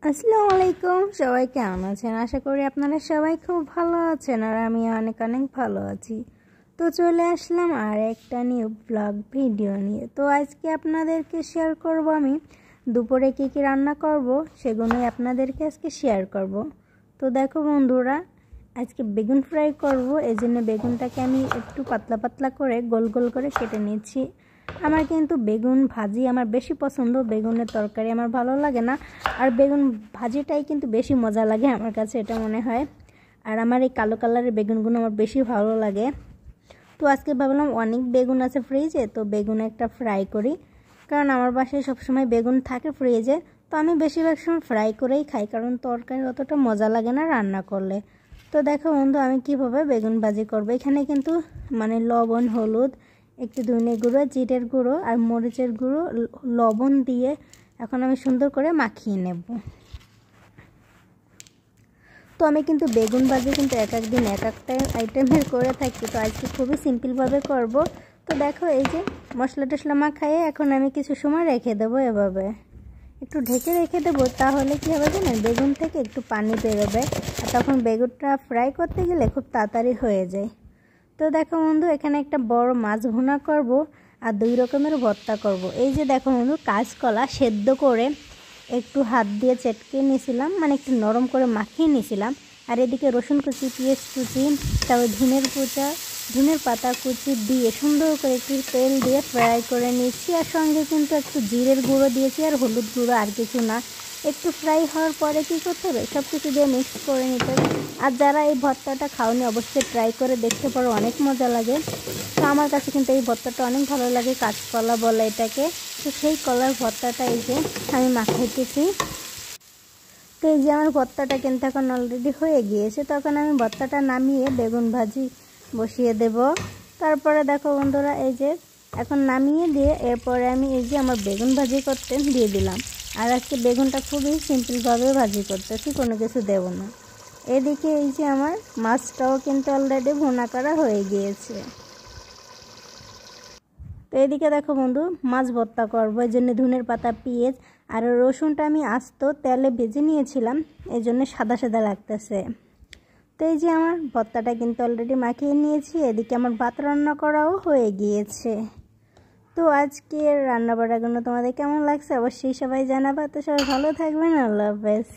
আসসালামু আলাইকুম, সবাই কেমন আছেন? আশা করি আপনারা সবাই খুব ভালো আছেন আর আমি অনেক অনেক ভালো আছি। তো চলে আসলাম আর একটা নিউ ব্লগ ভিডিও নিয়ে। তো আজকে আপনাদেরকে শেয়ার করব আমি দুপুরে কী কী রান্না করব, সেগুলোই আপনাদেরকে আজকে শেয়ার করব। তো দেখো বন্ধুরা, আজকে বেগুন ফ্রাই করব। এই জন্য বেগুনটাকে আমি একটু পাতলা পাতলা করে গোল গোল করে কেটে নিচ্ছি। আমার কিন্তু বেগুন ভাজি আমার বেশি পছন্দ, বেগুনের তরকারি আমার ভালো লাগে না। আর বেগুন ভাজিটাই কিন্তু বেশি মজা লাগে আমার কাছে, এটা মনে হয়। আর আমার এই কালো কালারের বেগুনগুলো আমার বেশি ভালো লাগে। তো আজকে ভাবলাম অনেক বেগুন আছে ফ্রিজে, তো বেগুন একটা ফ্রাই করি। কারণ আমার বাসায় সবসময় বেগুন থাকে ফ্রিজে, তো আমি বেশিরভাগ সময় ফ্রাই করেই খাই, কারণ তরকারি অতটা মজা লাগে না রান্না করলে। তো দেখো বন্ধু, আমি কীভাবে বেগুন ভাজি করবো। এখানে কিন্তু লবণ, হলুদ, একটু ধনে গুঁড়ো, জিরের গুঁড়ো আর মরিচের গুঁড়ো, লবণ দিয়ে এখন আমি সুন্দর করে মাখিয়ে নেব। তো আমি কিন্তু বেগুন ভাজি কিন্তু এক এক দিন এক একটা আইটেমের করে থাকি, তো আজকে খুবই সিম্পলভাবে করব। তো দেখো, এই যে মশলা টশলা মাখাইয়ে এখন আমি কিছু সময় রেখে দেবো, এভাবে একটু ঢেকে রেখে দেবো। তাহলে কী হবে জানেন, বেগুন থেকে একটু পানি বেরোবে, আর তখন বেগুনটা ফ্রাই করতে গেলে খুব তাড়াতাড়ি হয়ে যায়। তো দেখো বন্ধু, এখানে একটা বড় মাছ ভুনা করব আর 2 রকমের ভর্তা করব। এই যে দেখো বন্ধু, কাঁচকলা সেদ্ধ করে একটু হাত দিয়ে চেটকে নিয়েছিলাম, একটু নরম করে মাখিয়ে নিয়েছিলাম। আর এদিকে রসুন কুচি, পেঁয়াজ কুচি, তারপর ধনের পাতা কুচি দিয়ে সুন্দর করে একটু তেল দিয়ে ফ্রাই করে নিচ্ছি। আর সঙ্গে কিন্তু একটু জিরের গুঁড়ো দিয়েছি আর হলুদ গুঁড়ো, আর কিছু না। একটু ফ্রাই হওয়ার পরে কী করতে হবে, সব কিছু দিয়ে মিক্স করে নিতে হবে। আর যারা এই ভর্তাটা খাওনি অবশ্যই ট্রাই করে দেখতে পারো, অনেক মজা লাগে। তো আমার কাছে কিন্তু এই ভর্তাটা অনেক ভালো লাগে, কাঁচকলা বলে এটাকে। তো সেই কলার ভর্তাটা এই যে আমি মাখাইতেছি। তো এই যে আমার ভর্তাটা কিন্তু এখন অলরেডি হয়ে গিয়েছে, তখন আমি ভর্তাটা নামিয়ে বেগুন ভাজি বসিয়ে দেব। তারপরে দেখো বন্ধুরা, এই যে এখন নামিয়ে দিয়ে এরপরে আমি এই যে আমার বেগুন ভাজি করতে দিয়ে দিলাম। আর আজকে বেগুনটা খুবই সিম্পলভাবে ভাজি করতেছি, কোনো কিছু দেব না। এদিকে এই যে আমার মাছটাও কিন্তু অলরেডি ভুনা করা হয়ে গিয়েছে। তো এদিকে দেখো বন্ধু, মাছ ভর্তা করবো, এই জন্য ধনের পাতা, পেঁয়াজ আর রসুনটা আমি আস্ত তেলে ভেজে নিয়েছিলাম, এই জন্য সাদা সাদা লাগতেছে। তো এই যে আমার ভর্তাটা কিন্তু অলরেডি মাখিয়ে নিয়েছি। এদিকে আমার ভাত রান্না করাও হয়ে গিয়েছে। তো আজকের রান্না বান্নাগুলো তোমাদের কেমন লাগছে অবশ্যই সবাই জানাবা। তো সবাই ভালো থাকবেন, আল্লাহ হাফেজ।